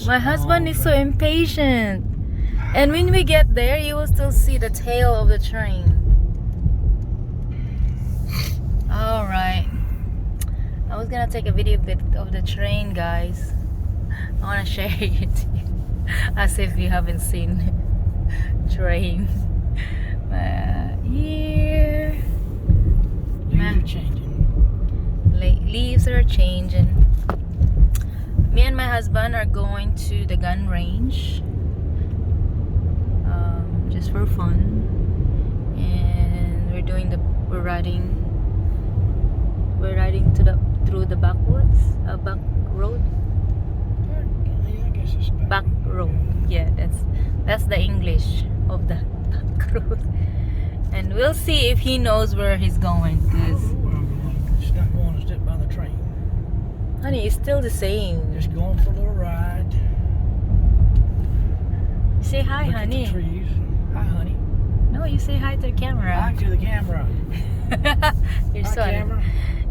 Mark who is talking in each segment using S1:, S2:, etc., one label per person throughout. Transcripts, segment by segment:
S1: My husband is so impatient. And when we get there, you will still see the tail of the train. Alright. I was gonna take a video bit of the train, guys. I wanna share it as if you haven't seen train. Here.
S2: Leaves are changing.
S1: Leaves are changing. Me and my husband are going to the gun range. Just for fun. And we're riding through the backwoods, back road.
S2: Yeah, I guess it's
S1: Back road. Yeah, that's the English of the back road. And we'll see if he knows where he's going. Cause
S2: she's not going to step by the train.
S1: honey, it's still the same.
S2: Just going for a little ride.
S1: Say hi,
S2: Look
S1: honey.
S2: at the trees. Hi, honey.
S1: No, you say hi to the camera.
S2: Hi to the camera.
S1: You're
S2: Hi,
S1: so
S2: camera.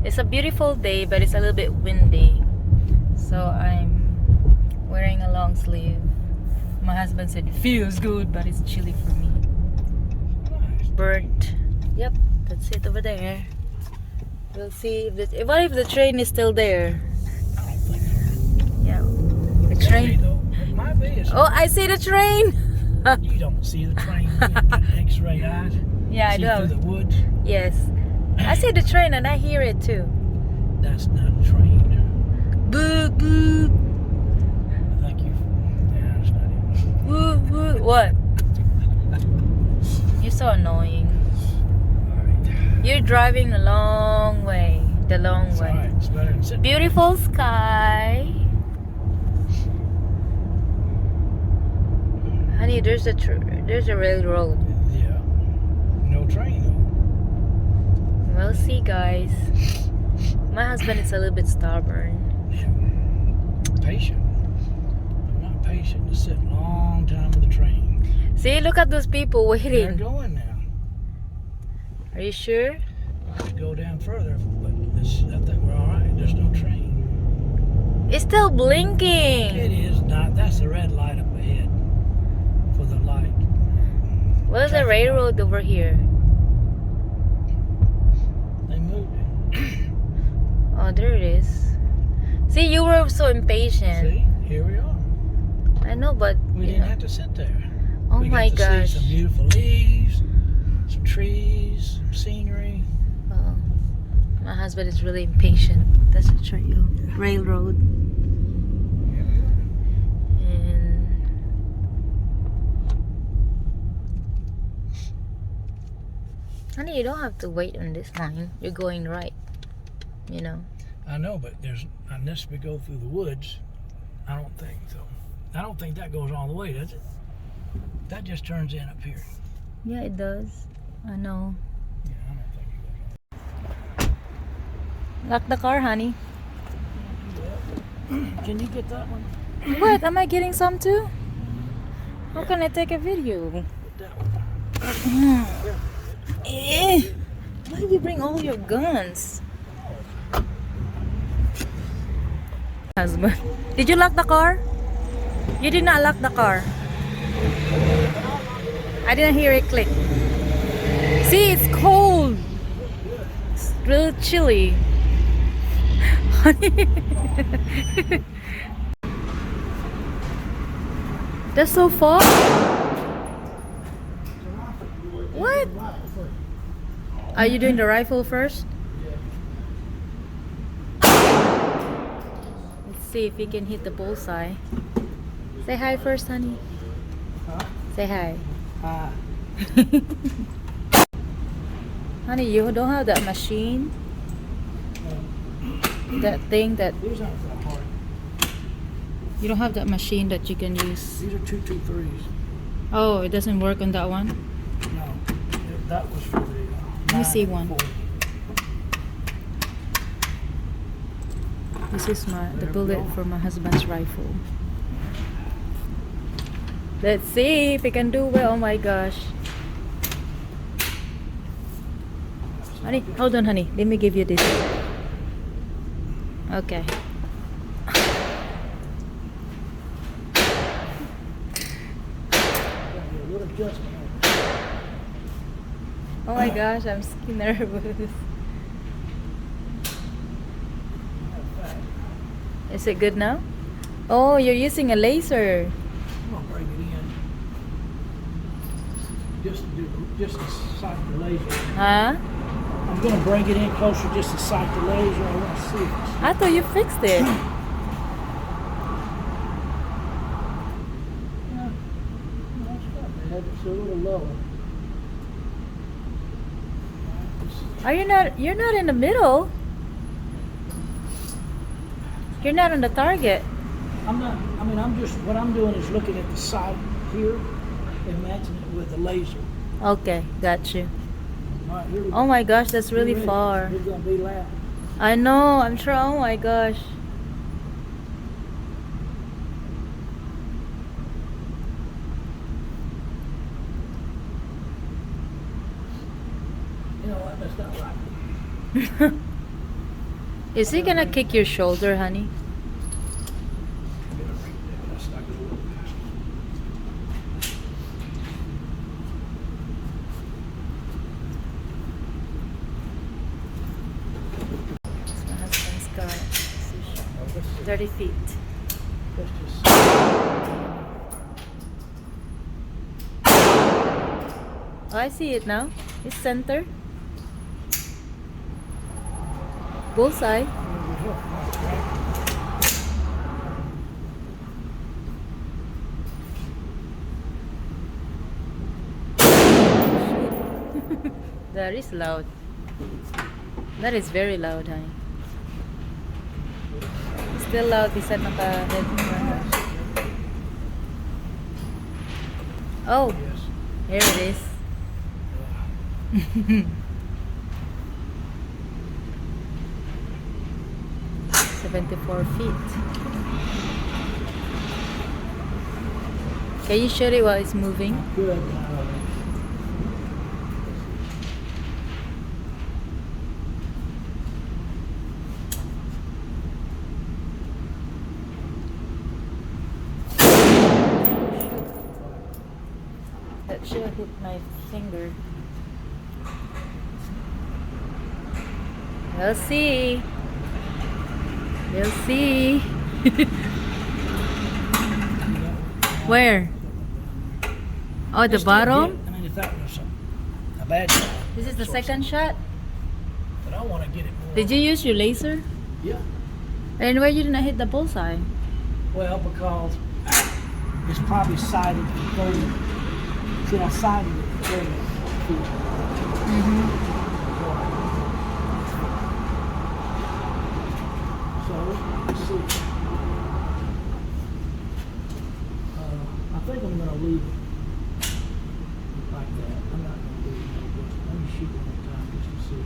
S1: It's a beautiful day, but it's a little bit windy. So I'm wearing a long sleeve. My husband said it feels good, but it's chilly for me.
S2: Nice.
S1: Bird. Yep, that's it over there. We'll see what if the train is still there?
S2: I don't think so.
S1: Yeah, the
S2: Could be,
S1: train.
S2: though. It might be.
S1: Oh, I see the train.
S2: You don't see the train. You got X-ray eyes.
S1: Yeah, I
S2: See
S1: do.
S2: through the woods.
S1: Yes, I see the train and I hear it too.
S2: That's not a train.
S1: Boo boo.
S2: Thank you. Yeah, that's not it.
S1: Woo woo. What? You're so annoying.
S2: All right.
S1: You're driving the long way. The long
S2: It's all
S1: way.
S2: right. It's better than sitting.
S1: Beautiful sky. Honey, there's a railroad.
S2: Yeah. No train though.
S1: We'll see, guys. My husband is a little bit stubborn.
S2: Yeah. Patient. I'm not patient to sit a long time with the train.
S1: See, look at those people
S2: They're
S1: waiting.
S2: going now.
S1: Are you sure?
S2: I could go down further, but I think we're all right. There's no train.
S1: It's still blinking.
S2: It is not. That's the red light up ahead for the light.
S1: What is the
S2: Traffic
S1: railroad over here?
S2: They moved it.
S1: Oh, there it is. See, you were so impatient.
S2: See, here we are.
S1: I know, but
S2: We
S1: you
S2: didn't
S1: know.
S2: have to sit there.
S1: Oh
S2: We
S1: my
S2: got to
S1: gosh.
S2: see some beautiful leaves, some trees, some scenery.
S1: Oh, my husband is really impatient. That's a railroad. And honey, you don't have to wait on this line. You're going right. You know.
S2: I know, but unless we go through the woods, I don't think so. I don't think that goes all the way, does it? That just turns in up here.
S1: Yeah, it does. I know.
S2: Yeah, I don't think it goes
S1: Lock the car, honey.
S2: all. Can you get that one?
S1: What? Am I getting some too? How can I take a video?
S2: Get that one.
S1: Eh. Why do you bring all your guns? Husband. Did you lock the car? You did not lock the car. I didn't hear it click. See, it's cold. It's real chilly. That's so far. What? Are you doing the rifle first? Let's see if we can hit the bullseye. Say hi first, honey.
S2: Huh?
S1: Say hi.
S2: Ah.
S1: Honey, you don't have that machine? That thing that...
S2: These aren't that hard.
S1: You don't have that machine that you can use?
S2: These are 223s.
S1: Oh, it doesn't work on that one?
S2: No, that was for the.
S1: Let me see one.
S2: 940.
S1: This is the bullet for my husband's rifle. Let's see if we can do well. Oh my gosh. Honey, hold on, honey. Let me give you this. Okay.
S2: adjustment.
S1: Oh my gosh, I'm nervous. Is it good now? Oh, you're using a laser.
S2: I'm gonna bring it in just to sight the laser.
S1: Huh?
S2: I'm gonna bring it in closer just to sight the laser. I want to see it.
S1: I thought you fixed it.
S2: No, it's not bad. It's a little lower.
S1: You're not in the middle. You're not on the target.
S2: I'm not. I mean, what I'm doing is looking at the sight here and matching it with the laser.
S1: Okay, got you.
S2: All right, here we go.
S1: Oh my gosh, that's really
S2: Get ready.
S1: far.
S2: It's gonna be loud.
S1: I know, I'm sure. Oh my gosh.
S2: You know what? That's not right.
S1: Is he gonna kick your shoulder, honey? It's my husband's car. 30 feet.
S2: Let's just.
S1: Oh, I see it now. It's center. Bullseye. That is loud. That is very loud, honey. Still loud, isa naka-headphone. Oh,
S2: Yes.
S1: here it is. 74 feet. Can you shoot it while it's moving?
S2: Good.
S1: That should have hit my finger. We'll see. We'll see. Where? Oh, the
S2: It's still
S1: bottom?
S2: good. I mean, if that was a bad shot.
S1: This is the
S2: so-
S1: second shot?
S2: But I want to get it more.
S1: Did you use your laser?
S2: Yeah.
S1: And why you didn't hit the bullseye?
S2: Well, because it's probably sighted for 30. See, I sighted it for 30 feet. So, let's see. I think I'm going to leave it like that. I'm not going to do it. Let me shoot it one time just to see.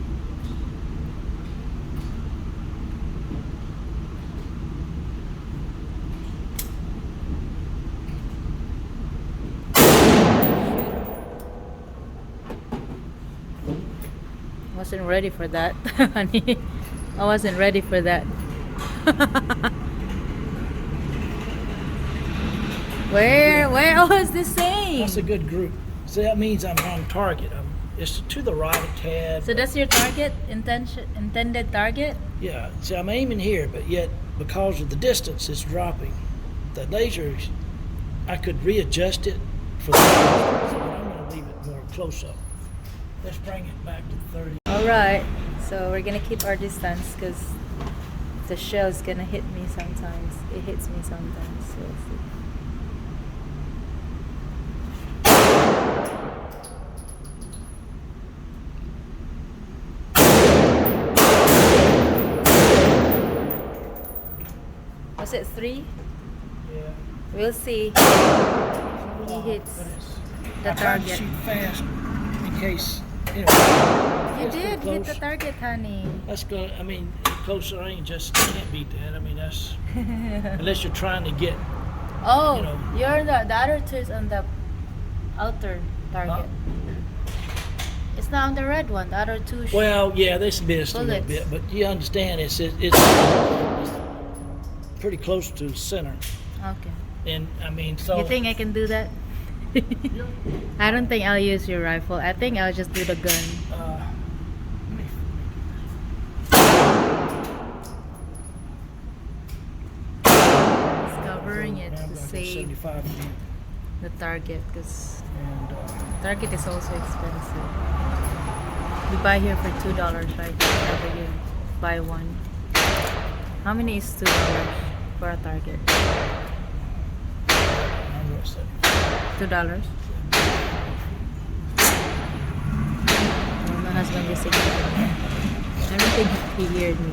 S1: Wasn't ready for that, honey. I wasn't ready for that. Where oh, it's the same.
S2: That's a good group. So that means I'm on target. It's to the right a tad.
S1: So that's your target, intended target?
S2: Yeah, see, I'm aiming here, but yet because of the distance, it's dropping. The laser, I could readjust it for the distance, but I'm going to leave it more close up. Let's bring it back to 30.
S1: All right, so we're gonna keep our distance because the shell is gonna hit me sometimes. It hits me sometimes. So we'll see. Was it 3?
S2: Yeah.
S1: We'll see. He hits
S2: But it's,
S1: the
S2: I tried to
S1: target.
S2: shoot fast in case,
S1: You
S2: it's
S1: did
S2: pretty
S1: hit the
S2: close.
S1: target, honey.
S2: That's good. I mean, closer range, just can't beat that. I mean, that's unless you're trying to get.
S1: Oh,
S2: You know.
S1: you're the other two is on the outer target. It's not on the red one. The other two.
S2: Well, yeah, this missed a little
S1: Bullets.
S2: bit, but you understand it's pretty close to the center,
S1: Okay.
S2: and I mean, so
S1: You think I can do that? I don't think I'll use your rifle. I think I'll just do the gun.
S2: Let me-
S1: It's covering it
S2: Now I'm
S1: to
S2: gonna go
S1: save
S2: 75 feet.
S1: the target because
S2: And
S1: target is also expensive. We buy here for $2, right? Whenever you buy one. How many is $2 for a target?
S2: I'm going to say
S1: $2. My husband just said, I don't think he heard me.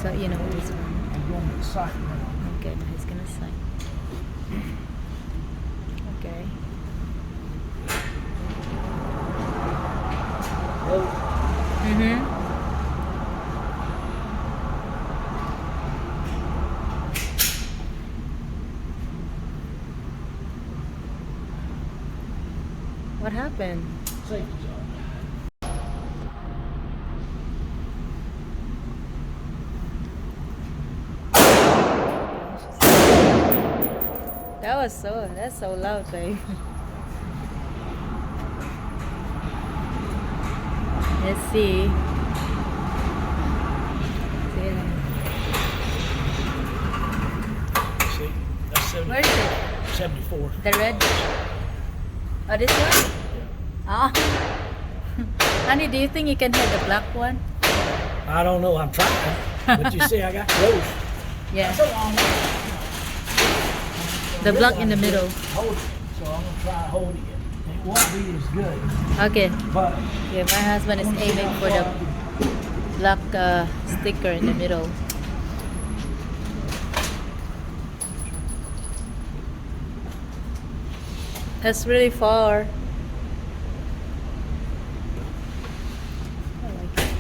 S1: So, you know, this one.
S2: I'm going to the site now.
S1: Okay, now he's gonna sign. Okay. Mm-hmm. What happened?
S2: Safety zone.
S1: That's so loud, babe. Let's see.
S2: See, that's 70,
S1: Where is it?
S2: 74.
S1: The red? Oh, this one?
S2: Yeah.
S1: Oh. Honey, do you think you can hit the black one?
S2: I don't know. I'm trying. But you see, I got close.
S1: Yeah.
S2: That's a long way.
S1: The block in the middle.
S2: Hold it. So I'm going to try holding it. It won't be as good.
S1: Okay.
S2: But
S1: Yeah, my husband is aiming for the black sticker in the middle. That's really far. I like it.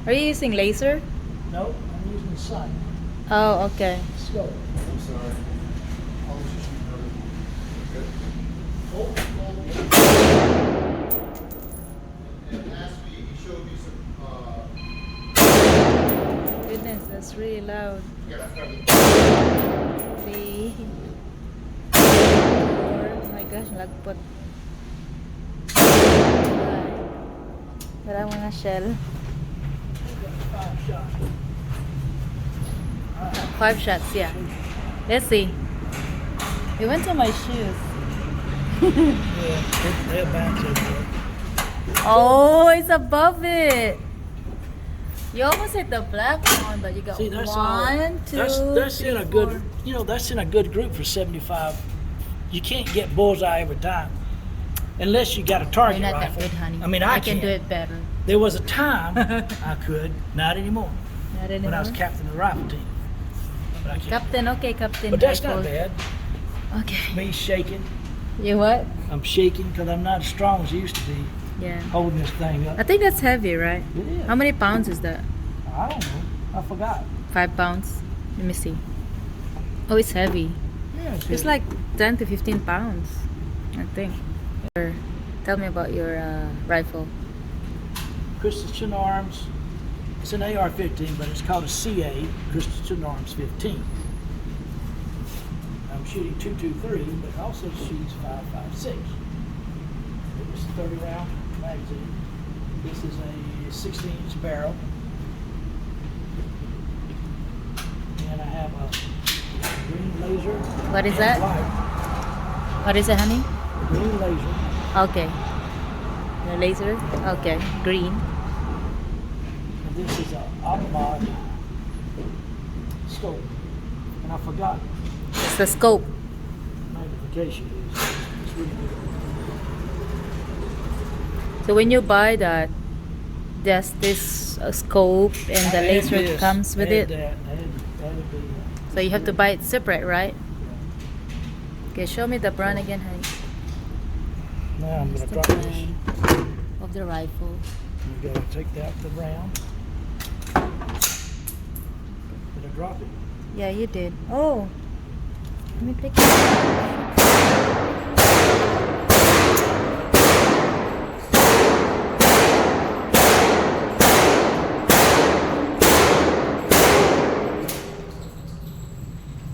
S1: Are you using laser?
S2: no, I'm using the sight.
S1: Oh, okay.
S2: Scope.
S3: I'm sorry. I was just good.
S2: Hold, hold it.
S3: And last week he showed me some,
S1: Goodness, that's really loud.
S3: you gotta start with
S1: 3, 4, oh my gosh, lagpot. Wala mga shell.
S2: 5 shots.
S1: 5 shots, yeah. Let's see. It went to my shoes.
S2: Yeah, they're bounce over.
S1: Oh, it's above it. You almost hit the black one, but you got
S2: See, that's
S1: one, two,
S2: that's
S1: three,
S2: in a
S1: four.
S2: good, you know, that's in a good group for 75. You can't get bullseye every time. Unless you got a
S1: You're
S2: target
S1: not that
S2: rifle.
S1: good, honey.
S2: I mean, I
S1: can
S2: can't.
S1: do it better.
S2: There was a time I could, not anymore,
S1: Not
S2: when I was
S1: anymore.
S2: captain of the rifle team. But I can't.
S1: Captain, okay, Captain.
S2: But that's
S1: rifle.
S2: not bad.
S1: Okay.
S2: Me shaking.
S1: You what?
S2: I'm shaking because I'm not as strong as I used to be
S1: Yeah.
S2: holding this thing up.
S1: I think that's heavy, right?
S2: It is.
S1: How many pounds is that?
S2: I don't know. I forgot.
S1: 5 pounds. Let me see. Oh, it's heavy.
S2: Yeah,
S1: It's like 10 to 15 pounds, I think. Tell me about your rifle.
S2: Christensen Arms. It's an AR-15, but it's called a CA, Christensen Arms 15. I'm shooting 223, but it also shoots 5.56. It was a 30-round magazine. This is a 16-inch barrel. And I have a green laser.
S1: What is
S2: and
S1: that?
S2: White.
S1: What is it, honey?
S2: Green laser.
S1: Okay. The laser? Okay. Green.
S2: And this is a Autobot scope. And I forgot
S1: It's the scope.
S2: magnification is. It's really good.
S1: So when you buy that, does this scope and the
S2: I had
S1: laser
S2: this,
S1: comes with
S2: I had
S1: it?
S2: that, I had the,
S1: So you have to buy it separate, right? Okay, show me the brand again, honey.
S2: now I'm
S1: What's
S2: going to
S1: the
S2: drop this.
S1: brand of the rifle?
S2: We gotta take that the round. Did I drop it?
S1: Yeah, you did. Oh, let me pick it up.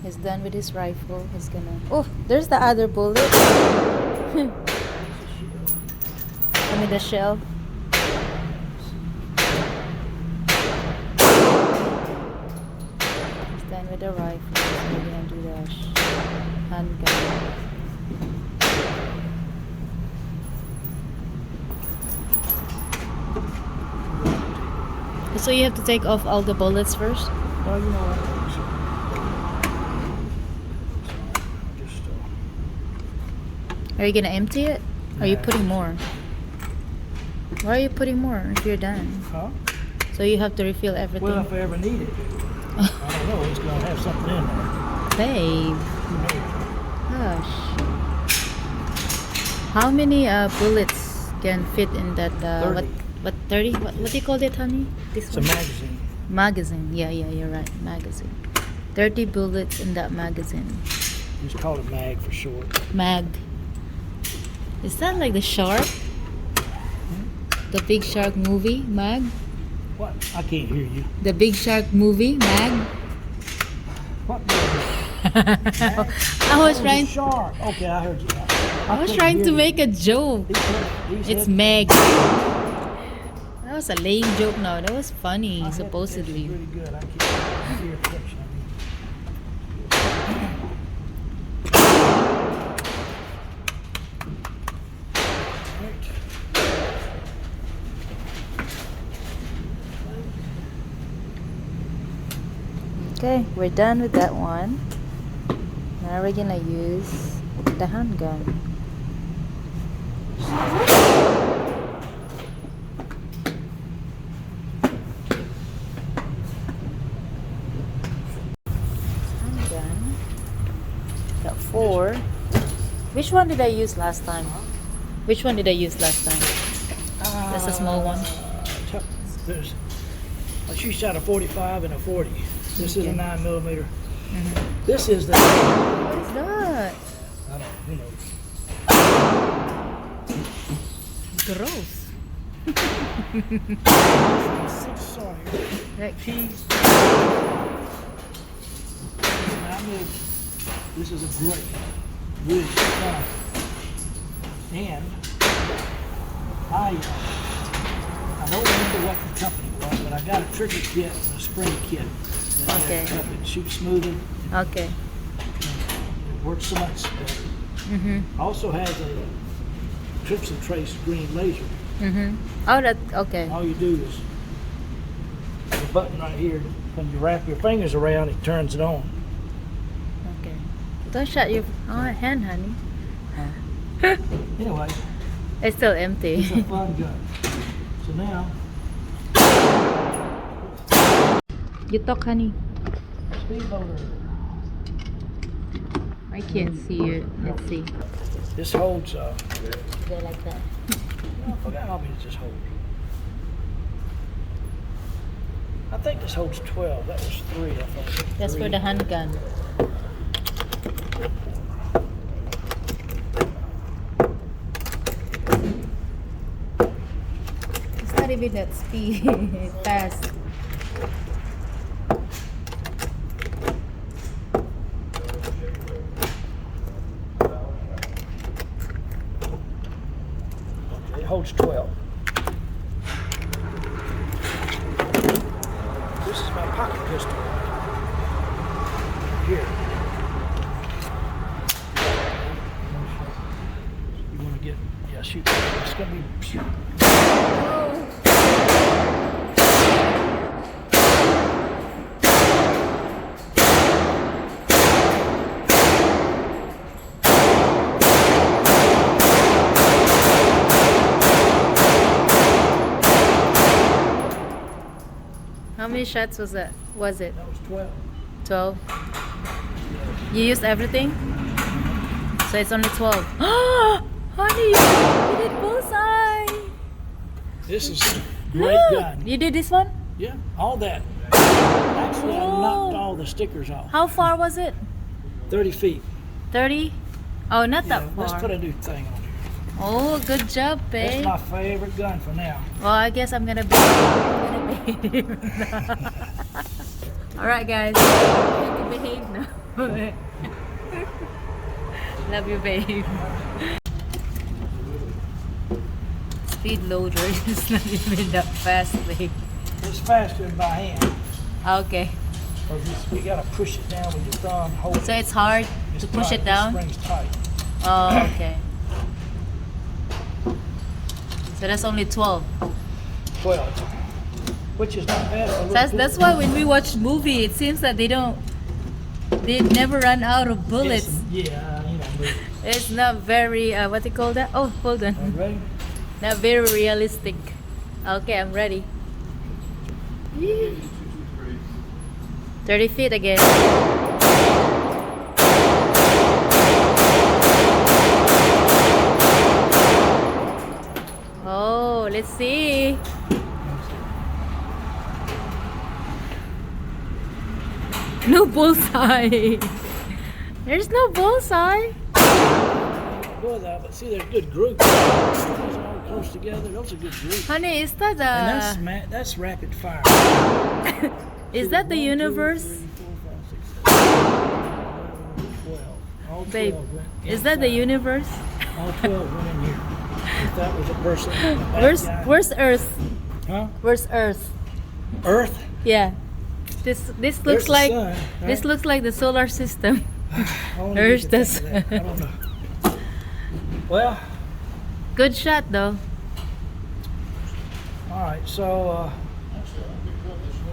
S1: He's done with his rifle. He's gonna. Oh, there's the other bullet. I mean the shell. He's done with the rifle. He's gonna do the handgun. So you have to take off all the bullets first.
S2: Well, you know what? Just,
S1: Are you gonna empty it? Or are you
S2: Nah.
S1: putting more? Why are you putting more if you're done?
S2: huh?
S1: So you have to refill everything.
S2: Well, if I ever need it. I don't know, it's gonna have something in there.
S1: Babe,
S2: Who knows?
S1: gosh. How many bullets can fit in that?
S2: 30.
S1: What 30? What do you call it, honey? This
S2: It's a
S1: one?
S2: magazine.
S1: Magazine. Yeah, you're right. Magazine. 30 bullets in that magazine.
S2: Just call it mag for short.
S1: Mag. Is that like the shark? The Big Shark movie, Mag?
S2: What? I can't hear you.
S1: The Big Shark movie, Mag?
S2: What?
S1: I was trying.
S2: Shark. Okay, I heard you.
S1: I was trying to make a joke. It's Meg. That was a lame joke. No, that was funny. Supposedly.
S2: Really good. I can't hear a picture.
S1: Okay, we're done with that one. Now we're gonna use the handgun. Handgun. Got 4. Which one did I use last time? Which one did I use last time? That's a small one.
S2: There's, she shot a 45 and a 40. This is a 9mm. This is the.
S1: What is that?
S2: I don't. Who knows?
S1: Gross.
S2: 6 Sawyer.
S1: Right.
S2: Keys. This is a great wood fun. And I don't remember what the company was, but I got a trigger kit and a spring kit. That
S1: Okay.
S2: It shoots smoother.
S1: Okay.
S2: It works so much better.
S1: Mhm.
S2: Also has a Trips and Trace green laser.
S1: Mhm. Oh, that okay.
S2: All you do is the button right here. When you wrap your fingers around, it turns it on.
S1: Okay. Don't shut your hand, honey.
S2: Anyway,
S1: It's still
S2: it's a
S1: empty.
S2: fun gun. So now,
S1: You talk, honey.
S2: speed loader.
S1: I can't see it. Let's see.
S2: This holds.
S1: Go like that.
S2: I forgot how many this holds. I think this holds 12. That was 3. I think.
S1: That's for the handgun. It's not even that speed. It's fast.
S2: Okay, it holds 12. This is my pocket pistol. Here. You want to get, yeah, shoot. It's going to be, shoot.
S1: How many shots was that? Was it
S2: That was 12.
S1: 12? You used everything? So it's only 12. Honey, you did bullseye!
S2: This is Great gun.
S1: You did this one?
S2: Yeah, all that. Actually, I knocked
S1: Oh.
S2: all the stickers off.
S1: How far was it?
S2: 30 feet.
S1: 30? Oh, not
S2: Yeah,
S1: that
S2: let's
S1: far.
S2: put a new thing on here.
S1: Oh, good job,
S2: That's
S1: babe.
S2: my favorite gun for now.
S1: Well, I guess I'm gonna be. All right, guys. You have to behave now. Love you, babe. Speed loader is not even that fast, babe.
S2: It's faster than by hand.
S1: Okay.
S2: Because we gotta push it down with your thumb. Hold
S1: So
S2: it.
S1: it's hard
S2: It's
S1: to push
S2: tight.
S1: it down.
S2: This spring's tight.
S1: Oh, okay. So that's only 12.
S2: 12. Which is not bad. For a little
S1: That's
S2: tool.
S1: why when we watch movie, it seems that they never run out of bullets.
S2: Yeah, you know. But,
S1: It's not very what do you call that? Oh, hold
S2: are you
S1: on.
S2: ready?
S1: Not very realistic. Okay, I'm ready. 30 feet again. Oh, let's see. No bullseye. There's no bullseye.
S2: Boy, but see, they're good groups. Those are all close together. Those are good groups.
S1: Honey, is that
S2: And that's rapid fire.
S1: is that the universe?
S2: 12. All 12
S1: Babe,
S2: went
S1: is that the
S2: inside.
S1: universe?
S2: All 12 went in here. If that was a person, a bad guy.
S1: Where's Earth?
S2: Huh?
S1: Where's Earth?
S2: Earth?
S1: Yeah. This
S2: There's
S1: looks
S2: the
S1: like
S2: sun,
S1: this
S2: right?
S1: looks like the solar system.
S2: I only
S1: There's
S2: get to
S1: the
S2: think of that. I don't know. Well,
S1: Good shot though.
S2: all right. So